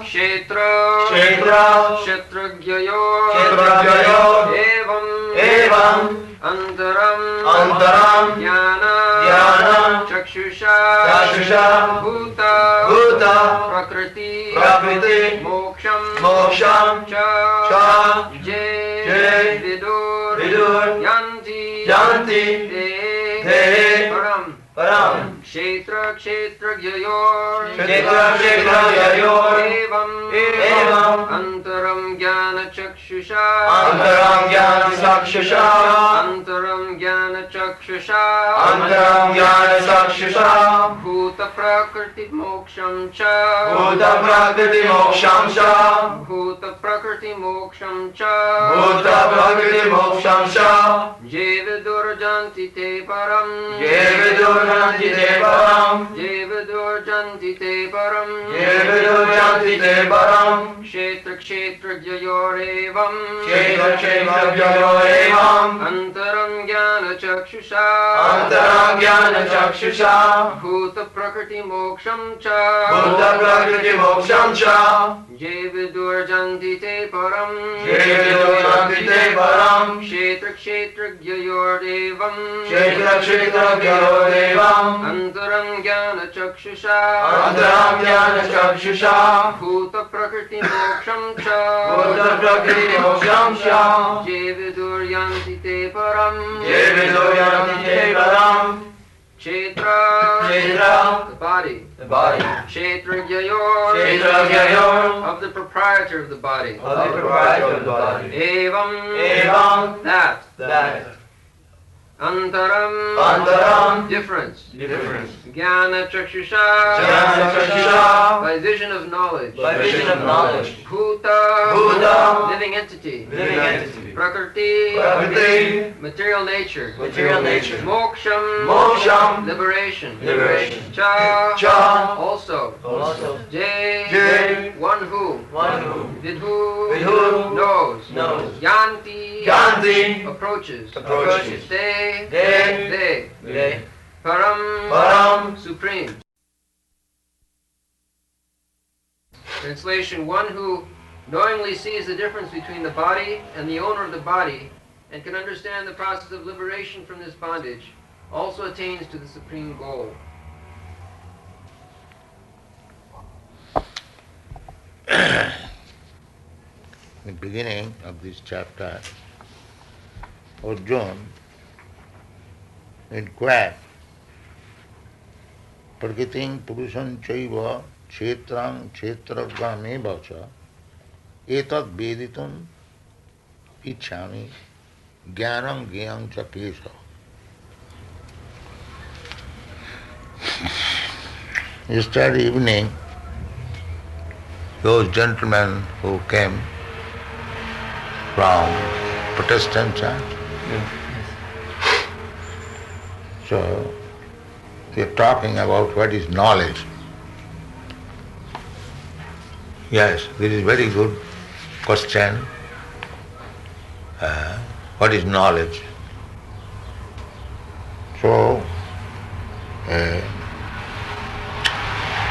Kshetra Kshetragyayo Evam Antaram Jnana Chakshusha Bhuta Prakriti Moksham Cha Je Vidur Yanti Te Param Kshetra Kshetragyayor Evam Antaram Jnana Chakshusha Bhuta Prakriti Moksham Cha Je Vidur Yanti Te Param Kshetra Kshetragyayor Evam Antaram Jnana Chakshusha Bhuta Prakriti Moksham Cha Je Vidur Yanti Te Param Kshetra Kshetragyayor Evam Antaram Jnana Chakshusha Bhuta Prakriti Moksham Cha Je Vidur Yanti Te Param Kshetra the body Kshetragyayor of the proprietor of the body Evam that Antaram difference Jnana Chakshusha by vision of knowledge Bhuta living entity Prakriti material nature Moksham liberation Cha also J one who Vidhu knows Yanti approaches They Param supreme. Translation: one who knowingly sees the difference between the body and the owner of the body and can understand the process of liberation from this bondage also attains to the supreme goal. In the beginning of this chapter, Arjuna inquired, Prakritim Purusham Chaiva Kshetrang Kshetragameva cha Etat Veditum Ichhami Jnanam Gyam cha Kesha. Yesterday evening, those gentlemen who came from Protestant church, so we are talking about what is knowledge. Yes, this is very good question. What is knowledge? So,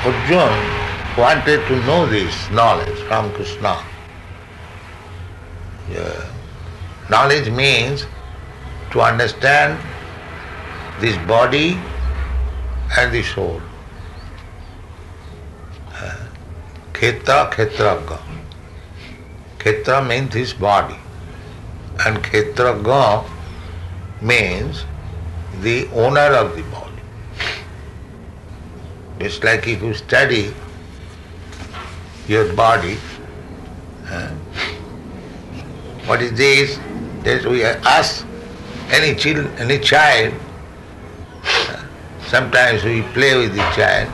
Arjuna wanted to know this knowledge from Krishna. Knowledge means to understand this body and the soul. Khetra, Khetraga. Khetra means his body, and Khetraga means the owner of the body. It's like if you study your body, what is this? That we ask any child, sometimes we play with the child.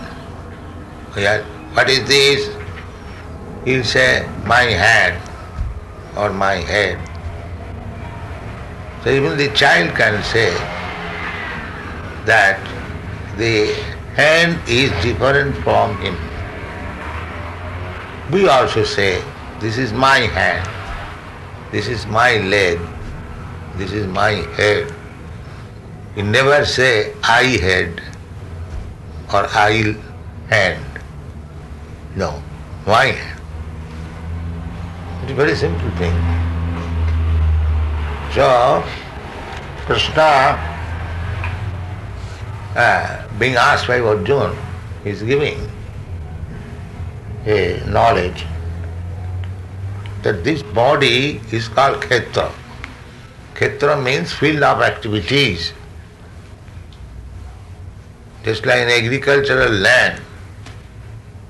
What is this? He'll say, my hand or my head. So even the child can say that the hand is different from him. We also say, this is my hand, this is my leg, this is my head. We never say I head or I hand. No, my hand. It's a very simple thing. So, Krishna, being asked by Arjuna, is giving a knowledge that this body is called Kshetra. Kshetra means field of activities. Just like in agricultural land,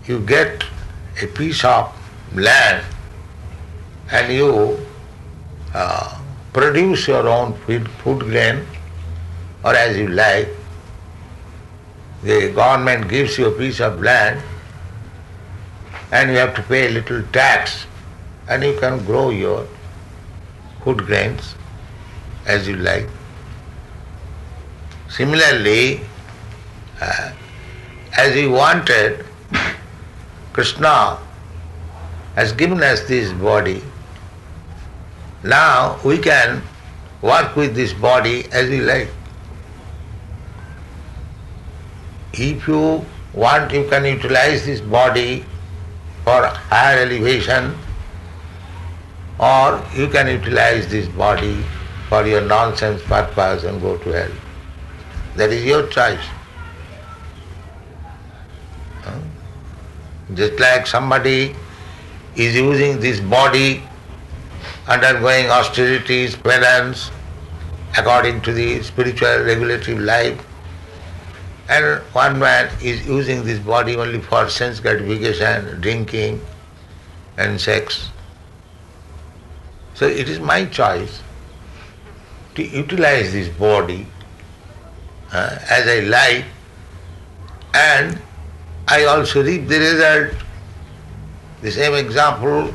you get a piece of land and you produce your own food grain, or as you like. The government gives you a piece of land and you have to pay a little tax and you can grow your food grains as you like. Similarly, as we wanted, Krishna has given us this body. Now we can work with this body as we like. If you want, you can utilize this body for higher elevation, or you can utilize this body for your nonsense purpose and go to hell. That is your choice. Just like somebody is using this body, undergoing austerities, penance, according to the spiritual regulative life, and one man is using this body only for sense gratification, drinking and sex. So it is my choice to utilize this body as I like, and I also reap the result. The same example,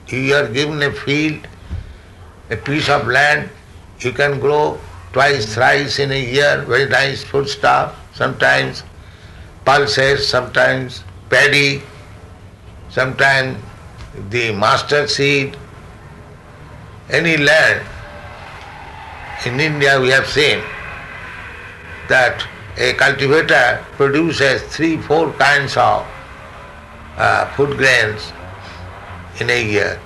you are given a field, a piece of land, you can grow twice, thrice in a year, very nice foodstuff, sometimes pulses, sometimes paddy, sometimes the mustard seed. Any land, in India we have seen that a cultivator produces 3-4 kinds of food grains in a year.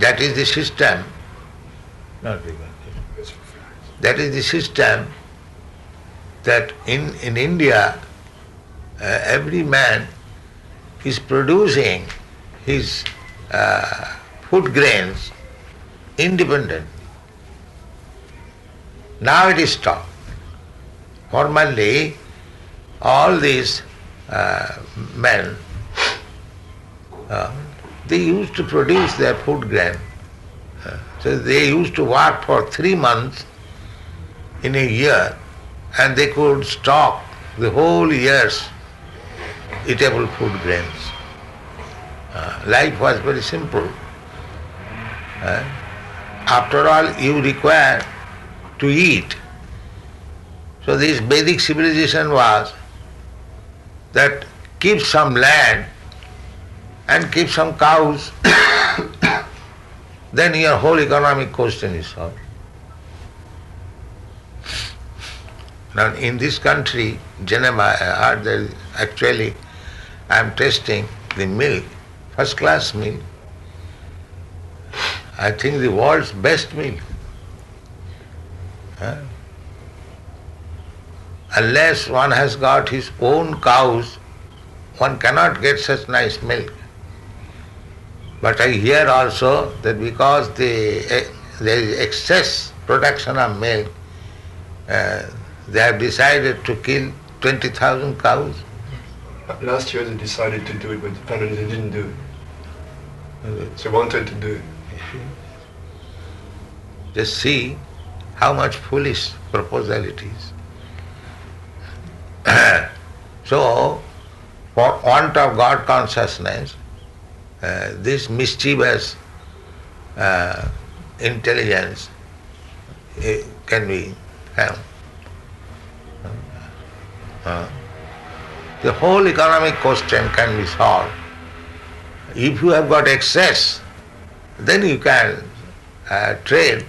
That is the system. That is the system that in India every man is producing his food grains independent. Now it is stopped. Formerly, all these men, they used to produce their food grain. So they used to work for 3 months in a year, and they could stock the whole year's eatable food grains. Life was very simple. After all, you require to eat. So this Vedic civilization was that keep some land and keep some cows, then your whole economic question is solved. Now in this country, Geneva, actually I am tasting the milk, first class milk. I think the world's best milk. Unless one has got his own cows, one cannot get such nice milk. But I hear also that because there is excess production of milk, they have decided to kill 20,000 cows. Last year they decided to do it, but apparently they didn't do it. They wanted to do it. Just see how much foolish proposal it is. So, for want of God consciousness, this mischievous intelligence can be found. The whole economic question can be solved. If you have got excess, then you can trade.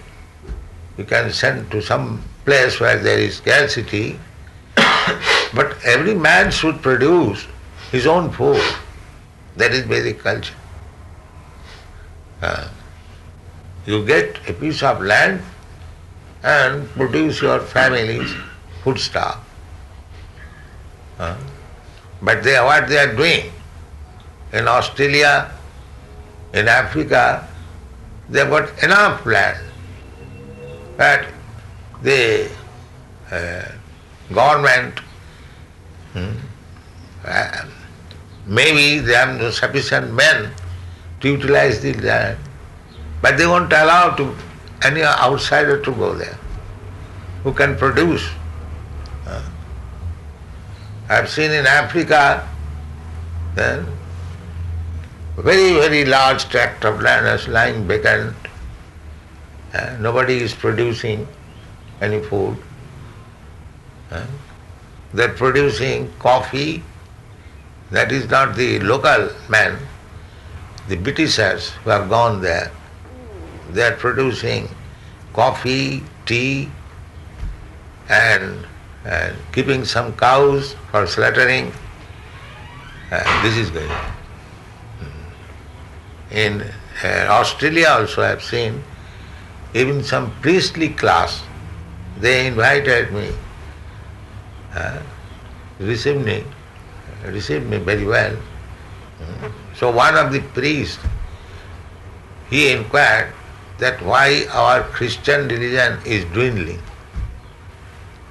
You can send to some place where there is scarcity. But every man should produce his own food. That is Vedic culture. You get a piece of land and produce your family's foodstuff. But what they are doing in Australia, in Africa, they have got enough land. But the government, maybe they have no sufficient men to utilize the land, but they won't allow any outsider to go there who can produce. I have seen in Africa then very, very large tract of land is lying vacant. Nobody is producing any food. They are producing coffee. That is not the local man. The Britishers who have gone there, they are producing coffee, tea, and keeping some cows for slaughtering. This is going on. In Australia also I have seen even some priestly class, they invited me, received me very well. So one of the priests, he inquired that why our Christian religion is dwindling,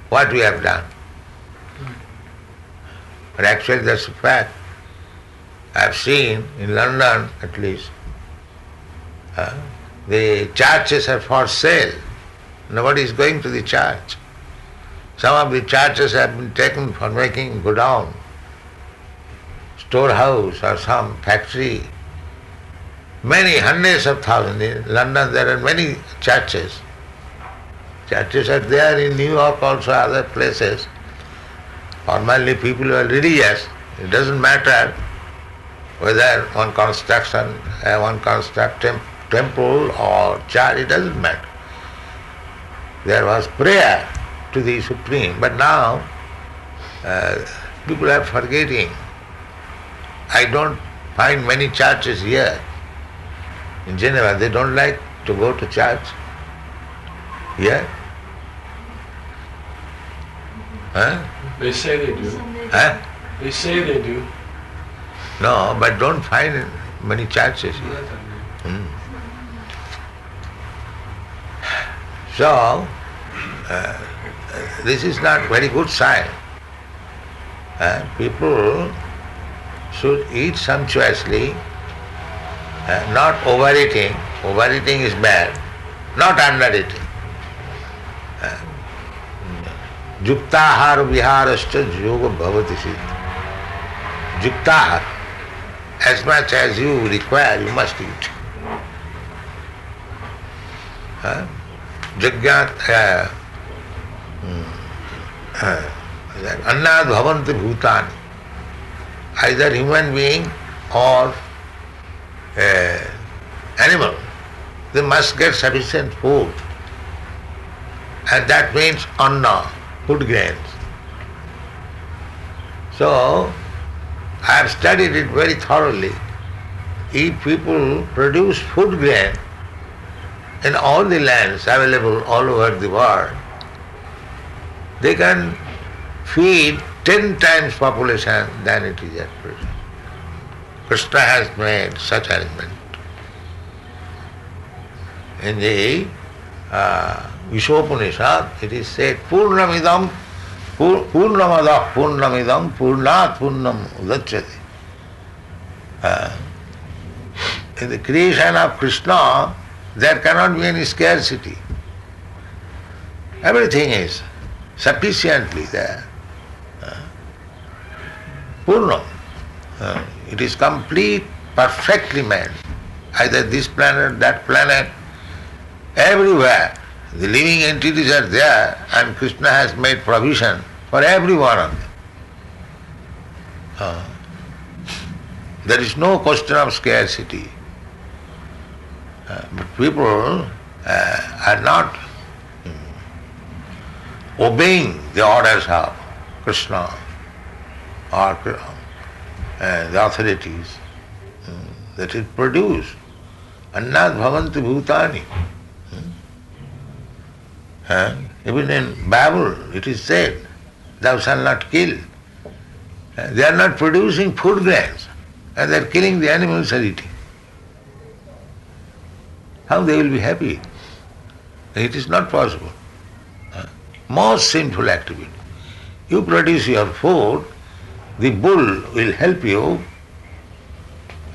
what we have done. But actually that's a fact. I have seen in London at least, the churches are for sale. Nobody is going to the church. Some of the churches have been taken for making godown, storehouse or some factory. Many hundreds of thousands. In London there are many churches. Churches are there in New York also, other places. Normally people who are religious, it doesn't matter whether one construct temple or church, it doesn't matter. There was prayer to the Supreme, but now people are forgetting. I don't find many churches here in Geneva. They don't like to go to church here. They say they do. They say they do. No, but don't find many churches here. So, this is not very good sign. People should eat sumptuously, not overeating. Overeating is bad, not undereating. Yuktahar viharascha yoga bhavati siddha. Yuktahar, as much as you require, you must eat. Jagyat annad bhavanti bhutani. Either human being or animal, they must get sufficient food. And that means anna, food grains. So, I have studied it very thoroughly. If people produce food grain in all the lands available all over the world, they can feed 10 times population than it is at present. Krishna has made such arrangement. In the Vishopanishad, it is said, Purnamidam, Purnamadah Purnamidam, Purnat Purnam Udachyati. In the creation of Krishna, there cannot be any scarcity. Everything is sufficiently there. Purnam. It is complete, perfectly made. Either this planet, that planet, everywhere. The living entities are there and Krishna has made provision for every one of them. There is no question of scarcity. But people are not obeying the orders of Krishna or the authorities. that it produce. Annat bhavanti bhutani. Even in Bible it is said, thou shalt not kill. They are not producing food grains and they are killing the animals and eating. How they will be happy? It is not possible. Most sinful activity. You produce your food, the bull will help you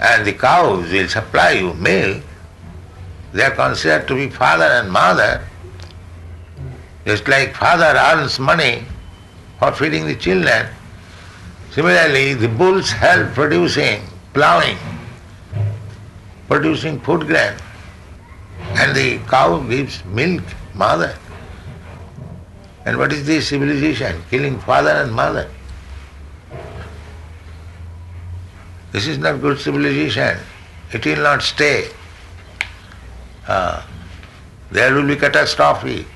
and the cows will supply you milk. They are considered to be father and mother. Just like father earns money for feeding the children, similarly the bulls help producing, plowing, producing food grain, and the cow gives milk, mother. And what is this civilization? Killing father and mother. This is not good civilization. It will not stay. There will be catastrophe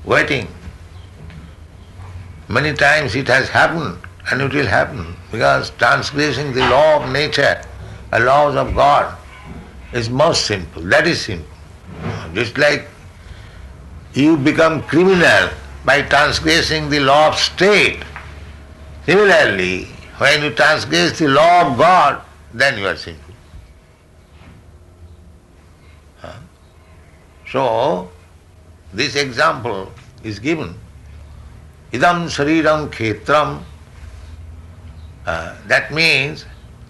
waiting. Many times it has happened and it will happen because transgressing the law of nature, the laws of God is most sinful. That is sinful. Just like you become criminal by transgressing the law of state. Similarly, when you transgress the law of God, then you are sinful. So, this example is given. Idam Shariram Khetram. That means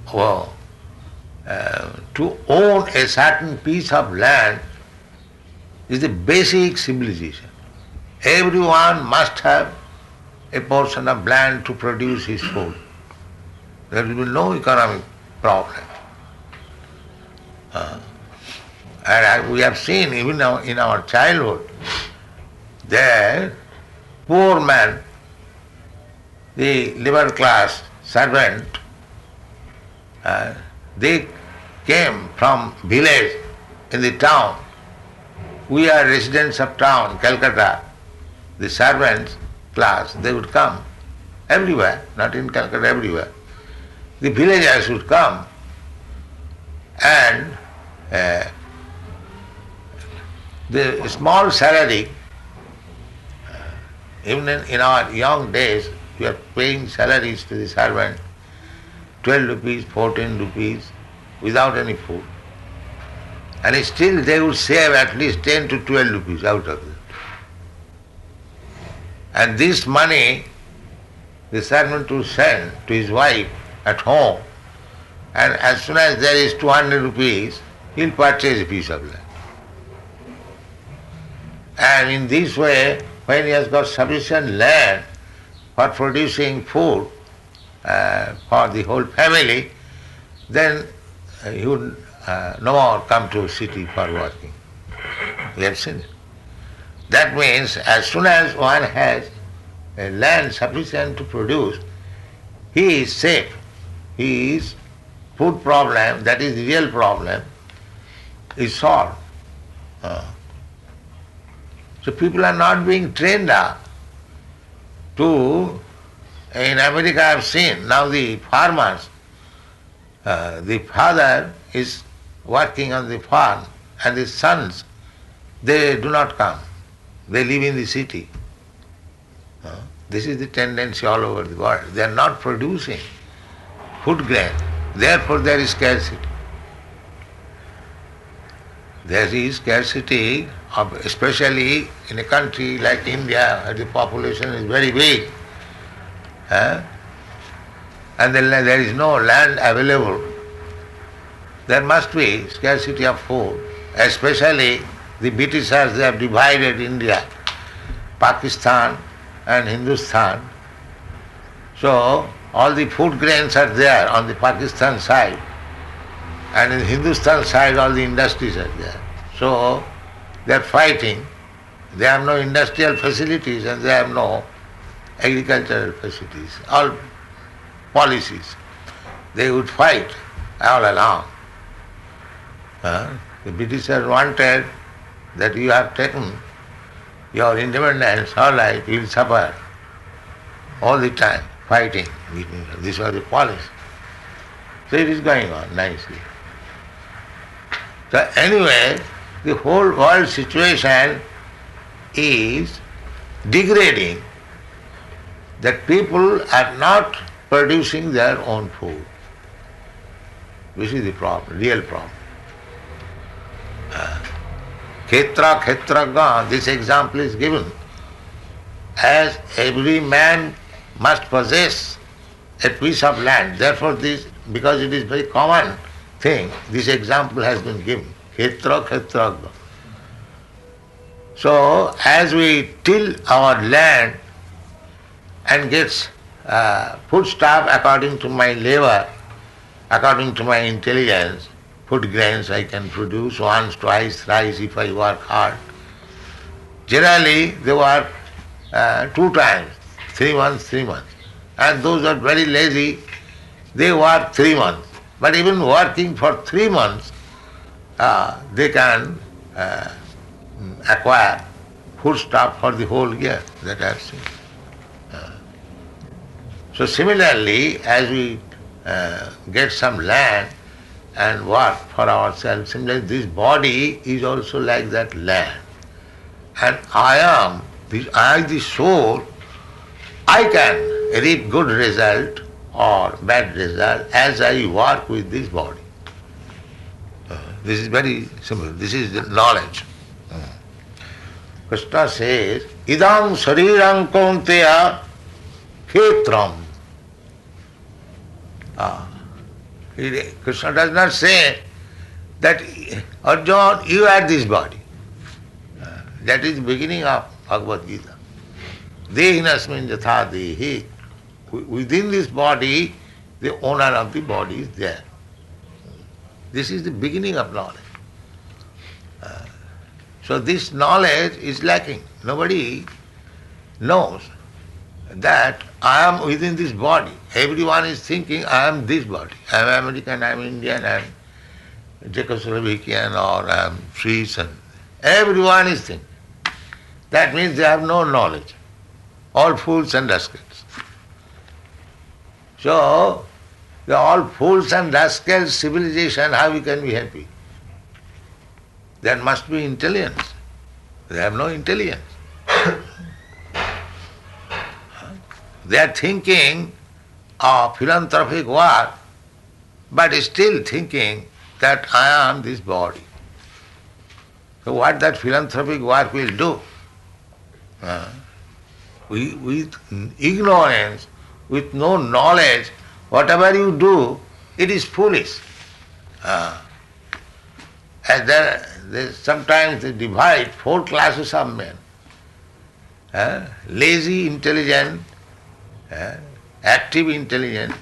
to own a certain piece of land is the basic civilization. Everyone must have a portion of land to produce his food. There will be no economic problem. And we have seen even in our childhood, there poor man, the lower class servant, they came from village in the town. We are residents of town, Calcutta. The servants class, they would come everywhere, not in Calcutta, everywhere. The villagers would come and the small salary, even in our young days, we are paying salaries to the servant, 12 rupees, 14 rupees, without any food. And still they would save at least 10 to 12 rupees out of it. And this money, the servant would send to his wife at home, and as soon as there is 200 rupees, he'll purchase a piece of land. And in this way, when he has got sufficient land for producing food for the whole family, then he would no more come to a city for working. We have seen it. That means as soon as one has a land sufficient to produce, he is safe. His food problem, that is the real problem, is solved. So people are not being trained up to, in America I have seen, now the farmers, the father is working on the farm and the sons, they do not come. They live in the city. This is the tendency all over the world. They are not producing food grain. Therefore there is scarcity. There is scarcity, especially in a country like India, where the population is very big, and there is no land available. There must be scarcity of food, especially the Britishers, they have divided India, Pakistan and Hindustan. So all the food grains are there on the Pakistan side, and in Hindustan side all the industries are there. So they are fighting. They have no industrial facilities and they have no agricultural facilities. All policies. They would fight all along. The Britishers wanted that you have taken your independence, all right, you will suffer all the time, fighting. This was the policy. So it is going on nicely. So anyway, the whole world situation is degrading, that people are not producing their own food. This is the problem, real problem. Khetra khetraga, this example is given. As every man must possess a piece of land, therefore this, because it is very common thing, this example has been given. Khetra khetraga. So as we till our land and gets foodstuff according to my labor, according to my intelligence, food grains I can produce once, twice, thrice if I work hard. Generally they work 2 times, 3 months, 3 months. And those are very lazy, they work 3 months. But even working for 3 months, they can acquire foodstuff for the whole year, that I have seen. So similarly, as we get some land and work for ourselves, similarly this body is also like that land. And I, the soul, I can reap good result or bad result as I work with this body. This is very simple. This is the knowledge. Krishna says, idam sarirang kaunteya khetram. Krishna does not say that, Arjuna, you are this body. That is the beginning of Bhagavad Gita. Dehinasmin jatha dehi. Within this body, the owner of the body is there. This is the beginning of knowledge. So this knowledge is lacking. Nobody knows that I am within this body. Everyone is thinking I am this body. I am American, I am Indian, I am Czechoslovakian, or I am Swiss. And everyone is thinking. That means they have no knowledge. All fools and rascals. So, the all fools and rascals civilization, how we can be happy? There must be intelligence. They have no intelligence. They are thinking of philanthropic work, but still thinking that I am this body. So what that philanthropic work will do? With ignorance, with no knowledge, whatever you do, it is foolish. As sometimes they divide 4 classes of men. Lazy, intelligent, active, intelligent,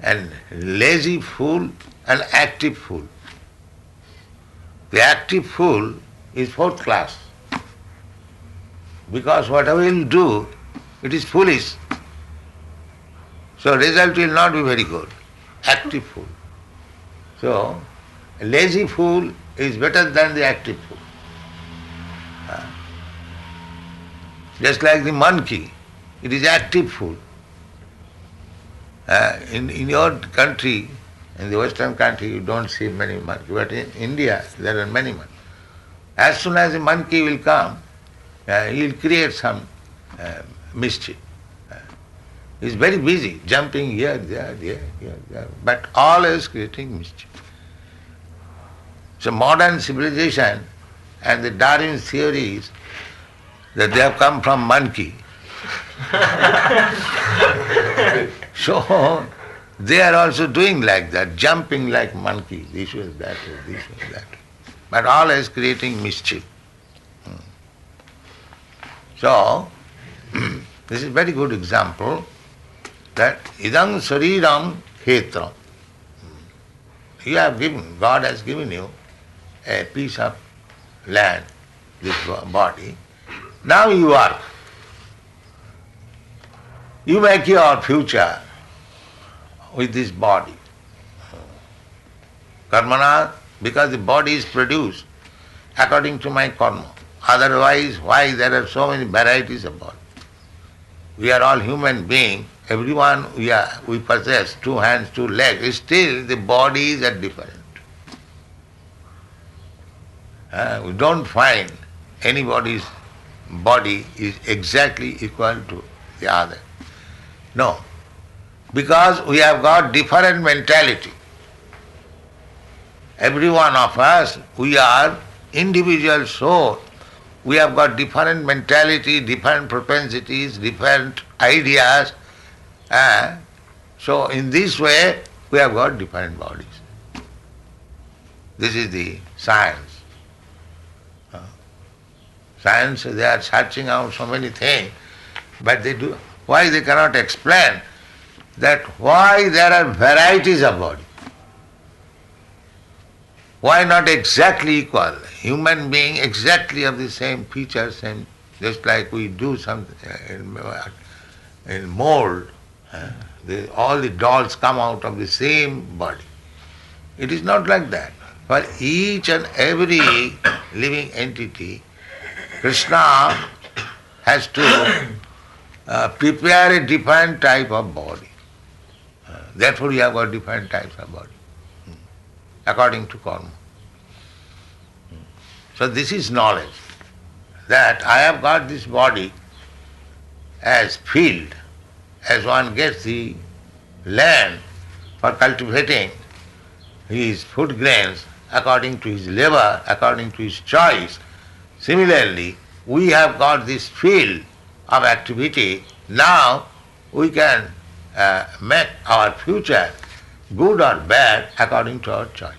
and lazy fool and active fool. The active fool is 4th class. Because whatever you do, it is foolish. So result will not be very good. Active fool. So a lazy fool is better than the active fool. Just like the monkey, it is active fool. In your country, in the Western country, you don't see many monkeys, but in India there are many monkeys. As soon as a monkey will come, he will create some mischief. He is very busy, jumping here, there, but always creating mischief. So modern civilization and the Darwin's theories that they have come from monkey. So they are also doing like that, jumping like monkey, this was that way, this was that way. But always creating mischief. So this is a very good example that idam sariram khetram. You have given, God has given you a piece of land, this body. Now you work. You make your future with this body. Karmana, because the body is produced according to my karma. Otherwise, why there are so many varieties of body? we are all human beings, everyone we possess 2 hands, 2 legs, still the bodies are different. We don't find anybody's body is exactly equal to the other. No. Because we have got different mentality. Every one of us, we are individual soul. We have got different mentality, different propensities, different ideas. So in this way, we have got different bodies. This is the science. Science, they are searching out so many things, but why they cannot explain that why there are varieties of body? Why not exactly equal? Human being exactly of the same features, same, just like we do something in mold, all the dolls come out of the same body. It is not like that. For each and every living entity, Krishna has to prepare a different type of body. Therefore, you have got different types of body, according to karma. So this is knowledge, that I have got this body as field, as one gets the land for cultivating his food grains according to his labor, according to his choice. Similarly, we have got this field of activity. Now we can make our future good or bad according to our choice.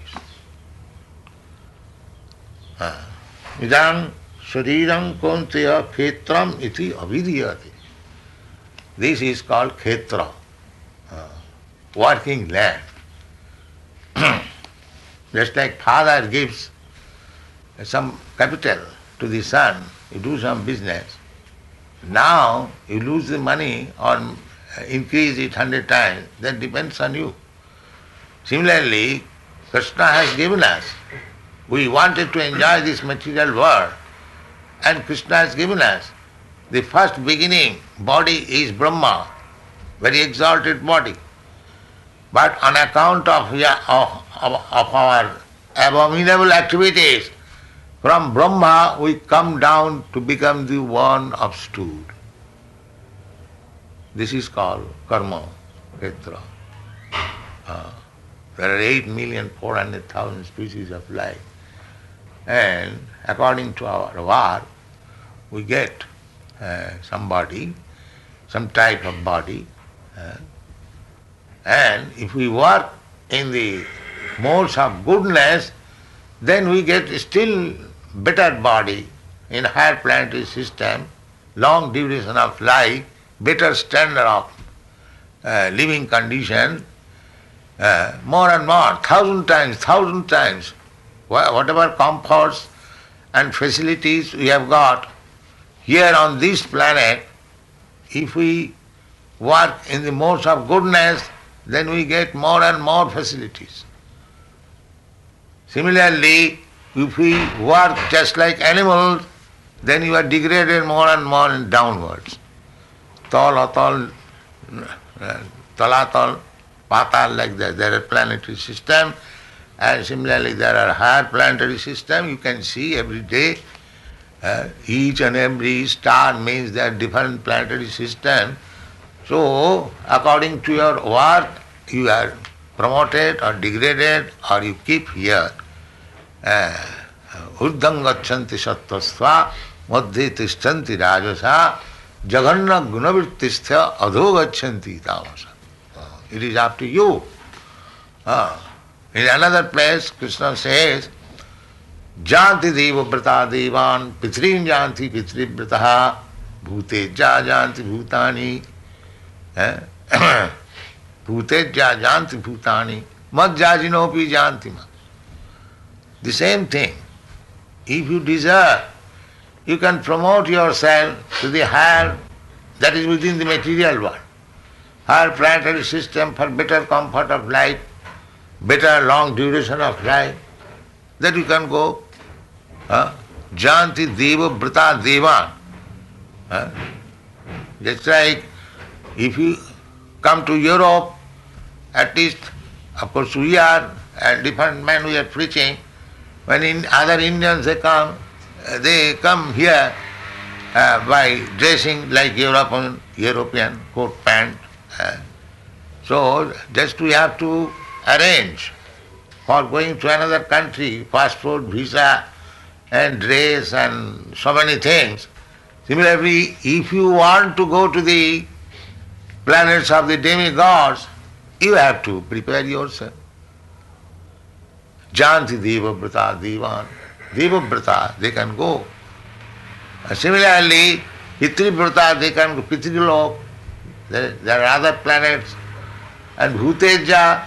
Idam shariram konteya khetram iti avidiyate. This is called khetra, working land. Just like father gives some capital to the son, you do some business. Now you lose the money or increase it 100 times, that depends on you. Similarly, Krishna has given us. We wanted to enjoy this material world, and Krishna has given us. The first beginning body is Brahma, very exalted body. But on account of our abominable activities, from Brahma we come down to become the one of stool. This is called karma, khetra. There are 8,400,000 species of life. And according to our work, we get some body, some type of body. And if we work in the modes of goodness, then we get still better body in higher planetary system, long duration of life, better standard of living condition, more and more, thousand times, whatever comforts and facilities we have got here on this planet, if we work in the modes of goodness, then we get more and more facilities. Similarly, if we work just like animals, then you are degraded more and more and downwards. Tal, atal, talatal, patal, like that. There are planetary system, and similarly there are higher planetary system. You can see every day each and every star means there are different planetary system. So, according to your work, you are promoted or degraded, or you keep here. Urdham gachanti sattvasva, madhye tishtanti rajasa, jaganna gunavrittisthya adho gachanti tamasa. It is up to you. In another place, Krishna says, janti deva brata devan, pitrin janti pitri brataha, bhuteja janti bhutani. Bhuteja janti bhutani, mad jajinopi janti ma. The same thing. If you desire, you can promote yourself to the higher, that is within the material world, higher planetary system for better comfort of life, better long duration of life, that you can go. Janti deva brata devan. Just like if you come to Europe, at least, of course we are a different men we are preaching. When other Indians they come here by dressing like European coat pant. So just we have to arrange for going to another country, passport, visa and dress and so many things. Similarly, if you want to go to the planets of the demigods, you have to prepare yourself. Janti Devabrata Devan. Devabrata, they can go. Similarly, Pitribrata, they can go Pitrilok. There are other planets. And Bhuteja,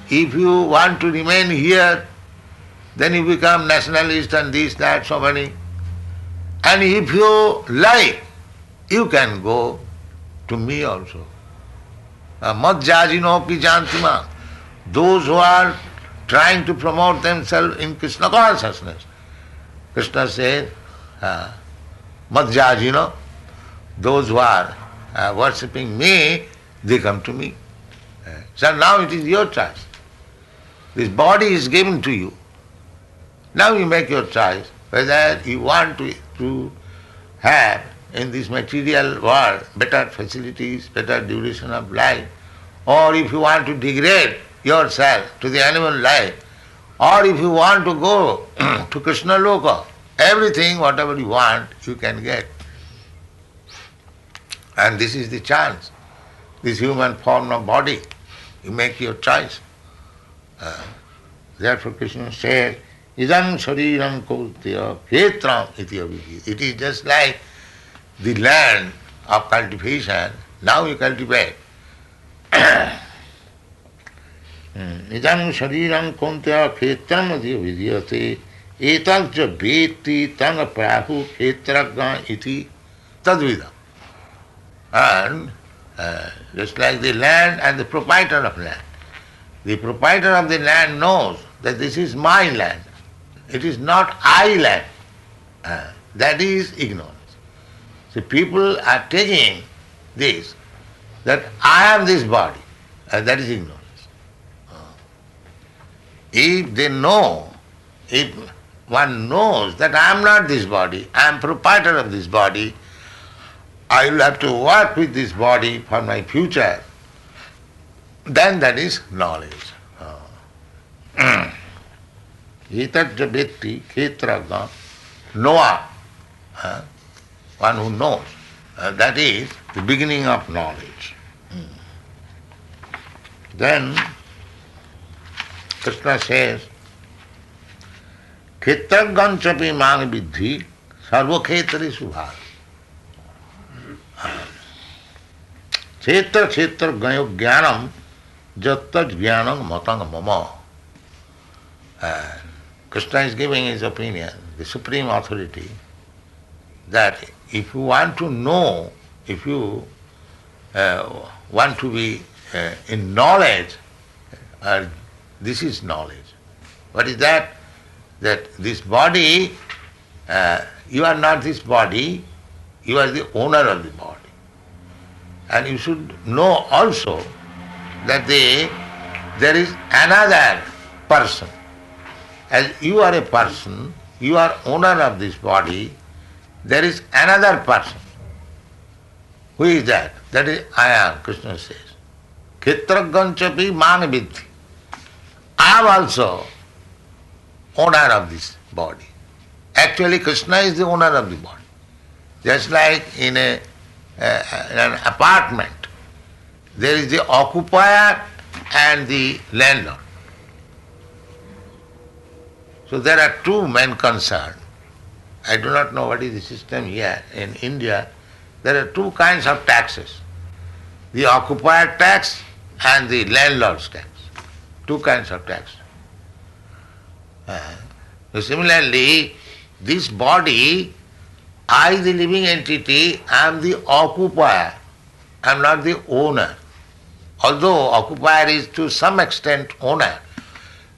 if you want to remain here, then you become nationalist and this, that, so many. And if you like, you can go to me also. Madhyajino pi jantima. Those who are trying to promote themselves in Krishna consciousness. Krishna says, Madhyajino, those who are worshipping me, they come to me. So now it is your choice. This body is given to you. Now you make your choice whether you want to have in this material world better facilities, better duration of life, or if you want to degrade yourself to the animal life, or if you want to go to Krishna Loka, everything, whatever you want, you can get. And this is the chance, this human form of body. You make your choice. Therefore Krishna says, Idam shariram kautya khetram iti abhijit. It is just like the land of cultivation. Now you cultivate. Idam shariram kautya khetram iti abhijyate etalcha veti tanga prahu khetragna iti tadvidam. And just like the land and the proprietor of land. The proprietor of the land knows that this is my land. It is not I land. That is ignorance. So people are taking this, that I am this body, and that is ignorance. If they know, if one knows that I am not this body, I am proprietor of this body, I will have to work with this body for my future, then that is knowledge. Etajja vetti khetragna, knower, one who knows. That is the beginning of knowledge. Then Krishna says, Khetraganchapi mang vidhi sarva khetri subha. Kshetra kshetra gayo jnanam jattaj jnanam matang mama. Krishna is giving his opinion, the supreme authority, that if you want to know, if you want to be in knowledge, this is knowledge. What is that? That this body, you are not this body, you are the owner of the body. And you should know also that there is another person. As you are a person, you are owner of this body, there is another person. Who is that? That is I am, Krishna says. Khetraganchapi mang vidhi. I am also owner of this body. Actually Krishna is the owner of the body. Just like in an apartment, there is the occupier and the landlord. So there are two men concerned. I do not know what is the system here. In India, there are two kinds of taxes. The occupier tax and the landlord's tax. Two kinds of tax. So similarly, this body, I the living entity, I am the occupier. I am not the owner. Although occupier is to some extent owner,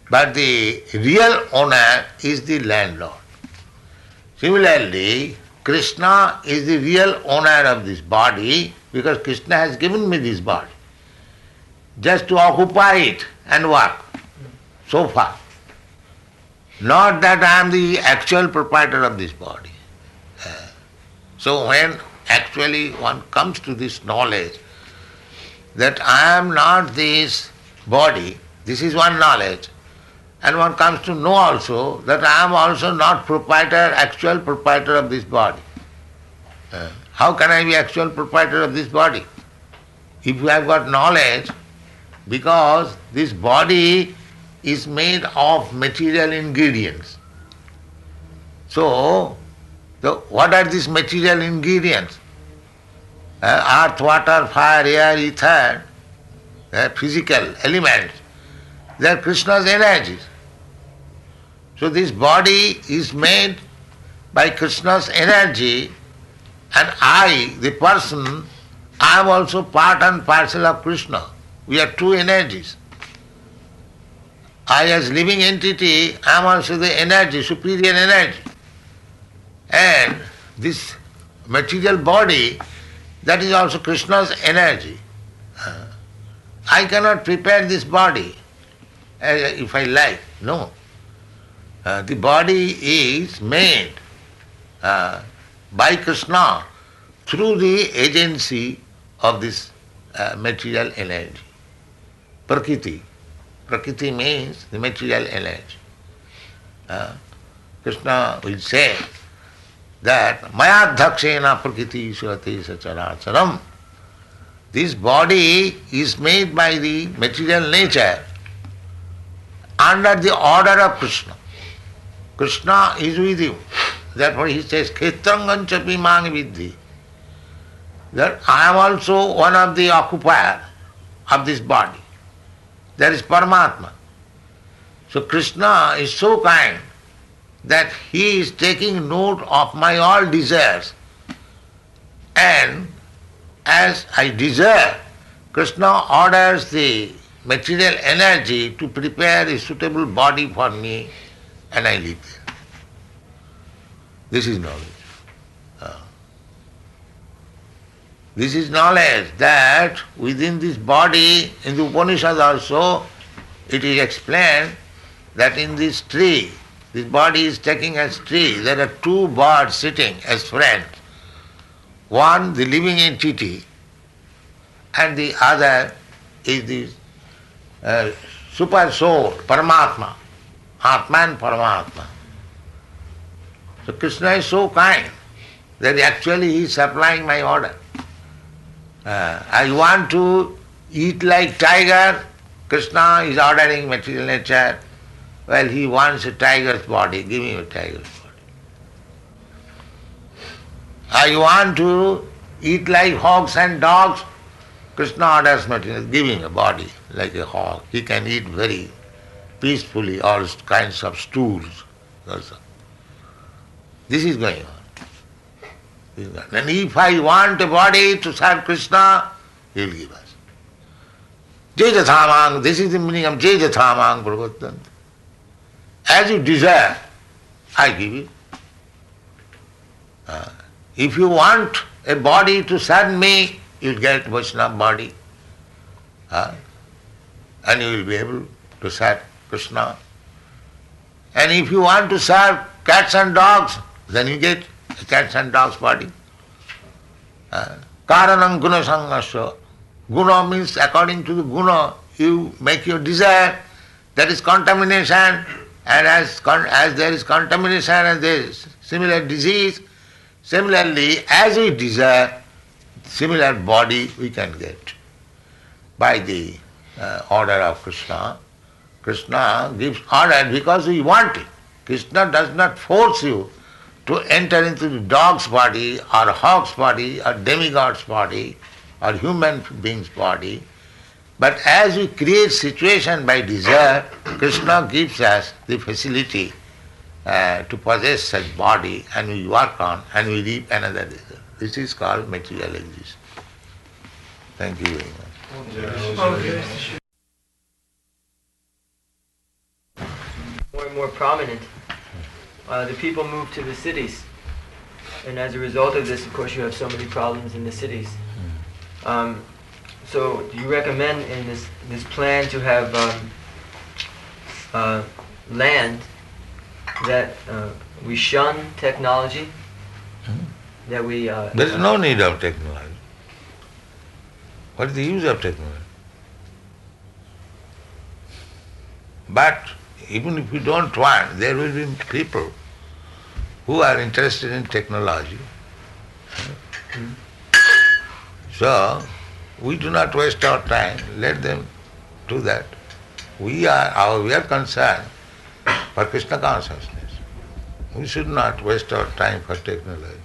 but the real owner is the landlord. Similarly, Krishna is the real owner of this body because Krishna has given me this body just to occupy it and work so far. Not that I am the actual proprietor of this body. So when actually one comes to this knowledge that I am not this body, this is one knowledge, and one comes to know also that I am also not proprietor, actual proprietor of this body. How can I be actual proprietor of this body? If you have got knowledge, because this body is made of material ingredients. So, what are these material ingredients? Earth, water, fire, air, ether, physical elements. They are Krishna's energies. So this body is made by Krishna's energy, and I, the person, I am also part and parcel of Krishna. We are two energies. I as living entity, I am also the energy, superior energy. And this material body, that is also Krishna's energy. I cannot prepare this body if I like. No. The body is made by Krishna through the agency of this material energy. Prakriti. Prakriti means the material energy. Krishna will say that Mayadhakshena prakriti surati sacharacharam. This body is made by the material nature under the order of Krishna. Krishna is with you. Therefore he says, Khetranganchapi mang vidhi. That I am also one of the occupier of this body. That is Paramatma. So Krishna is so kind that he is taking note of my all desires. And as I desire, Krishna orders the material energy to prepare a suitable body for me, and I live there. This is knowledge. This is knowledge that within this body, in the Upanishad also, it is explained that in this tree, this body is taking as tree, there are two birds sitting as friends. One, the living entity, and the other is the super soul, Paramatma, Atman Paramatma. So Krishna is so kind that actually he is supplying my order. I want to eat like tiger, Krishna is ordering material nature. Well, he wants a tiger's body, give him a tiger's body. I want to eat like hogs and dogs, Krishna orders material, give him a body like a hog. He can eat very peacefully all kinds of stools also. This is going on. And if I want a body to serve Krishna, he will give us. Jejathamang, this is the meaning of Jejathamang Prabhupada. As you desire, I give you. If you want a body to serve me, you will get Vaishnava body. And you will be able to serve Krishna. And if you want to serve cats and dogs, then you get a cats and dogs body. Karanam guna sangasya. Guna means according to the guna, you make your desire, that is contamination, and as there is contamination and there is similar disease, similarly, as we desire, similar body we can get by the order of Krishna. Krishna gives order because we want it. Krishna does not force you to enter into the dog's body or hog's body or demigod's body or human being's body. But as we create situation by desire, Krishna gives us the facility to possess such body, and we work on and we live another desire. This is called material existence. Thank you very much. More and more prominent. The people move to the cities. And as a result of this, of course, you have so many problems in the cities. So, do you recommend in this plan to have land that we shun technology? That we there is no need of technology. What is the use of technology? But even if we don't want, there will be people who are interested in technology. So, we do not waste our time, let them do that. We are concerned for Krishna consciousness. We should not waste our time for technology.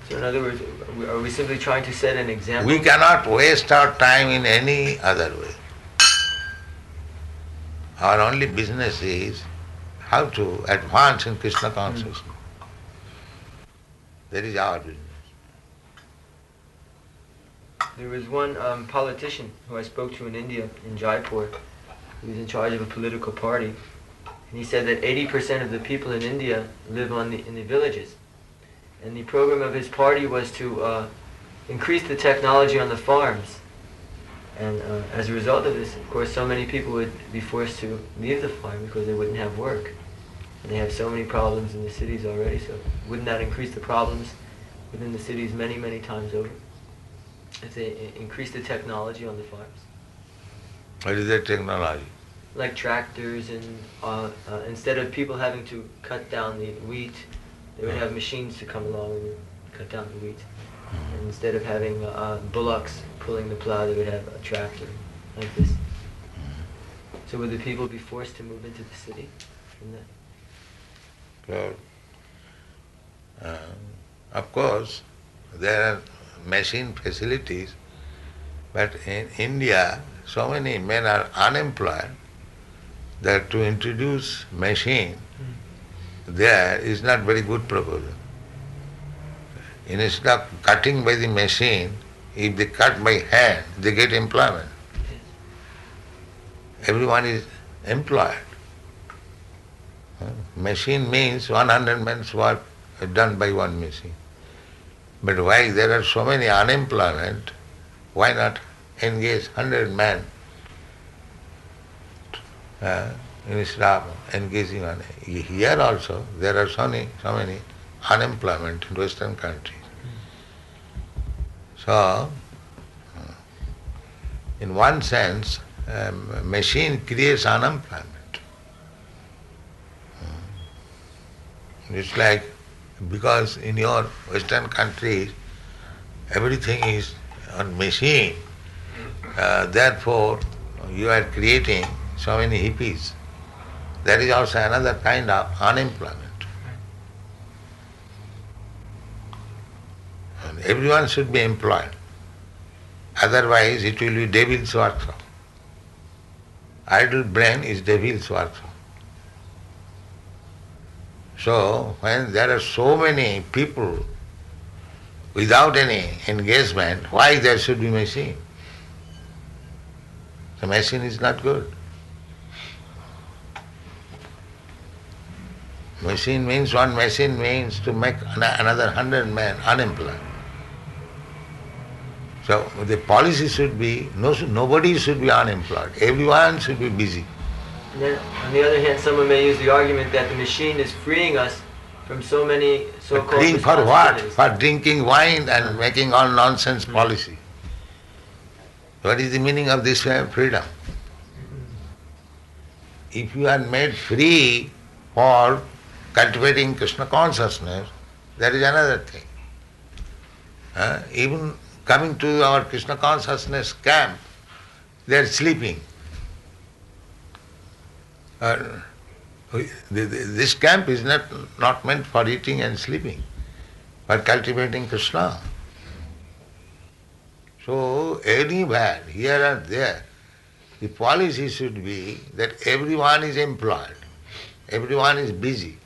So in other words, are we simply trying to set an example? We cannot waste our time in any other way. Our only business is how to advance in Krishna consciousness. That is our business. There was one politician who I spoke to in India, in Jaipur. He was in charge of a political party. And he said that 80% of the people in India live in the villages. And the program of his party was to increase the technology on the farms. And as a result of this, of course, so many people would be forced to leave the farm because they wouldn't have work. And they have so many problems in the cities already, so wouldn't that increase the problems within the cities many, many times over? If they increase the technology on the farms? What is that technology? Like tractors, and instead of people having to cut down the wheat, they would have machines to come along and cut down the wheat. And instead of having bullocks pulling the plow, they would have a tractor like this. So would the people be forced to move into the city from that? Well, of course, there are machine facilities, but in India, so many men are unemployed that to introduce machine there is not very good proposal. Instead of cutting by the machine, if they cut by hand, they get employment. Everyone is employed. Machine means 100 men's work done by one machine. But why there are so many unemployment, why not engage 100 men instead of engaging on here also there are so many unemployment in Western countries. So, in one sense, machine creates unemployment. It's like, because in your Western countries, everything is on machine, therefore you are creating so many hippies. That is also another kind of unemployment. And everyone should be employed. Otherwise it will be devil's workshop. Idle brain is devil's workshop. So, when there are so many people without any engagement, why there should be machine? The machine is not good. Machine means to make another 100 men unemployed. So the policy should be, nobody should be unemployed. Everyone should be busy. And then, on the other hand, someone may use the argument that the machine is freeing us from so many so-called Freeing for what? responsibilities. For drinking wine and making all nonsense policy. What is the meaning of this freedom? If you are made free for cultivating Krishna consciousness, that is another thing. Even coming to our Krishna consciousness camp, they are sleeping. This camp is not meant for eating and sleeping, but cultivating Krishna. So anywhere, here and there, the policy should be that everyone is employed, everyone is busy.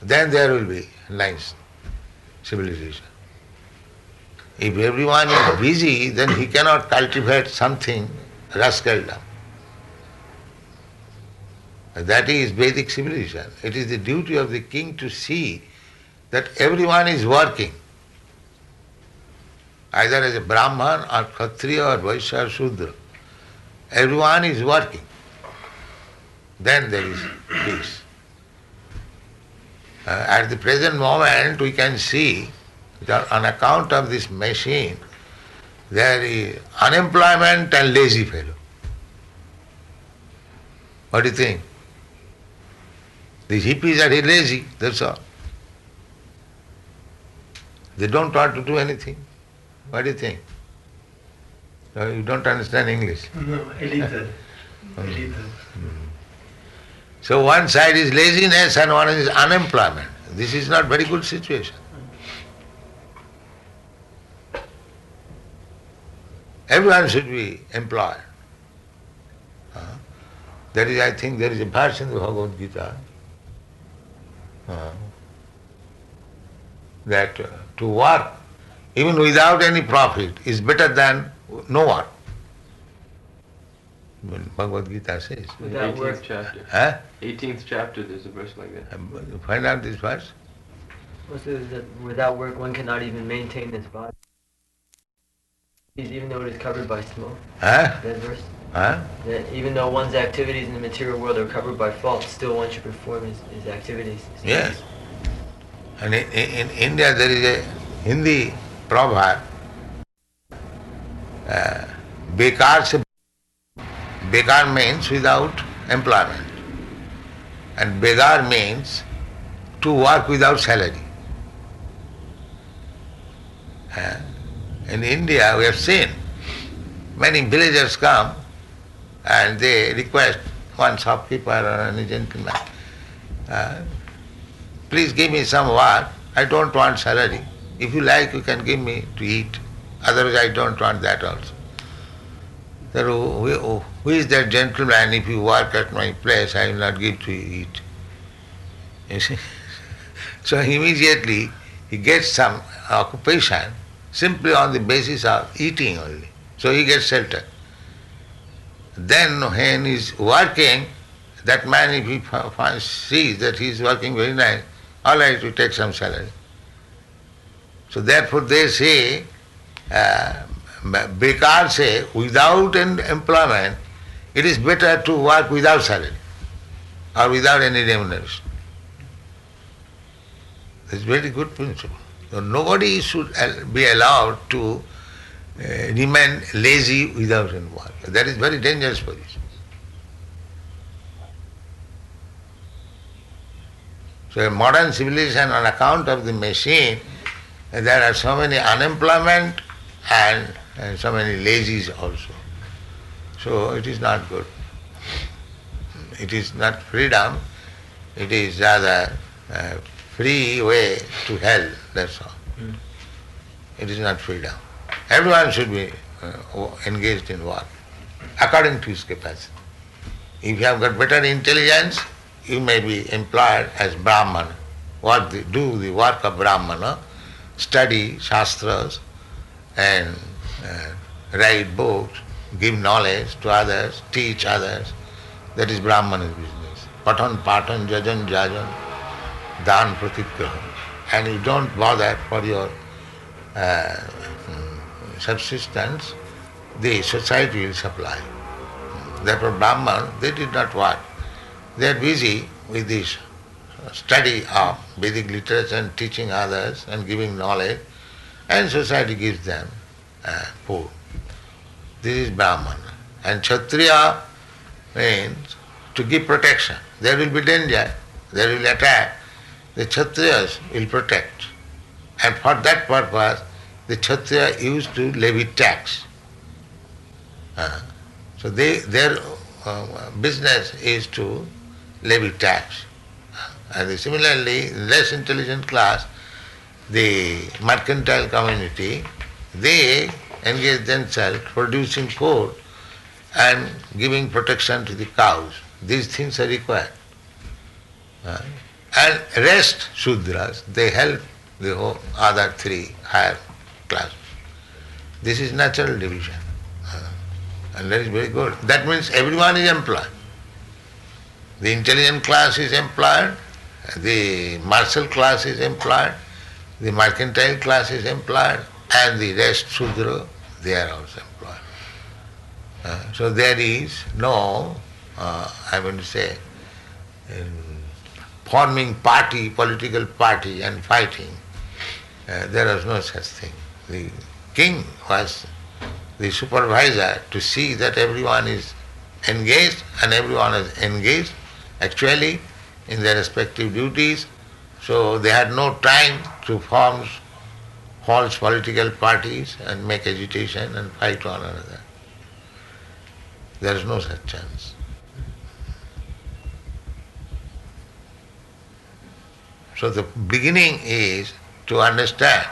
Then there will be nice civilization. If everyone is busy, then he cannot cultivate something rascaldom. That is Vedic civilization. It is the duty of the king to see that everyone is working, either as a Brahman or Kshatriya or Vaishya or Shudra. Everyone is working. Then there is peace. At the present moment we can see that on account of this machine there is unemployment and lazy fellow. What do you think? These hippies are lazy, that's all. They don't want to do anything. What do you think? You don't understand English. No, a little. A little. So one side is laziness and one is unemployment. This is not very good situation. Everyone should be employed. That is, I think, there is a verse in the Bhagavad Gita that to work even without any profit is better than no work. When Bhagavad Gita says. In the Without 18th work. chapter. Huh? 18th chapter, there's a verse like that. Find out this verse. Also, that without work, one cannot even maintain this body. Even though it is covered by smoke. Huh? That verse. Huh? That even though one's activities in the material world are covered by fault, still one should perform his activities. Yes. And in India there is a Hindi proverb, bekar se bekar means without employment, and begar means to work without salary. In India we have seen many villagers come and they request one shopkeeper or any gentleman, please give me some work, I don't want salary. If you like you can give me to eat, otherwise I don't want that also. So who is that gentleman, if you work at my place I will not give to you eat. You see? So immediately he gets some occupation simply on the basis of eating only. So he gets shelter. Then when he is working, that man, if he sees that he is working very nice, all right, we take some salary. So therefore they say, bekar say, without employment, it is better to work without salary or without any remuneration. It's a very good principle. So nobody should be allowed to remain lazy without any work. That is very dangerous position. So in modern civilization, on account of the machine, there are so many unemployment and so many lazies also. So it is not good. It is not freedom, it is rather free way to hell, that's all. It is not freedom. Everyone should be engaged in work according to his capacity. If you have got better intelligence, you may be employed as Brahmana. Do the work of Brahmana, study shastras and write books, give knowledge to others, teach others. That is Brahmana's business. Patan, patan, jajan, jajan, dan, pratigraham. And you don't bother for your subsistence, the society will supply. Therefore Brahman, they did not work. They are busy with this study of Vedic literature and teaching others and giving knowledge, and society gives them food. This is Brahman. And Kshatriya means to give protection. There will be danger, there will attack. The Kshatriyas will protect. And for that purpose, the Kshatriya used to levy tax. So their business is to levy tax. And similarly, less intelligent class, the mercantile community, they engage themselves producing food and giving protection to the cows. These things are required. And rest Shudras, they help the whole other three higher classes. This is natural division. And that is very good. That means everyone is employed. The intelligent class is employed, the martial class is employed, the mercantile class is employed, and the rest Shudra, they are also employed. So there is no, I want to say, forming party, political party and fighting. There was no such thing. The king was the supervisor to see that everyone is engaged and everyone is engaged actually in their respective duties. So they had no time to form false political parties and make agitation and fight one another. There is no such chance. So the beginning is to understand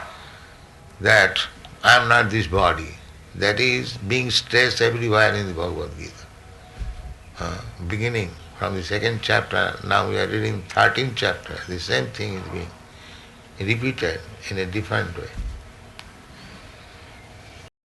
that I am not this body. That is being stressed everywhere in the Bhagavad Gita. Beginning from the second chapter, now we are reading 13th chapter, the same thing is being repeated in a different way.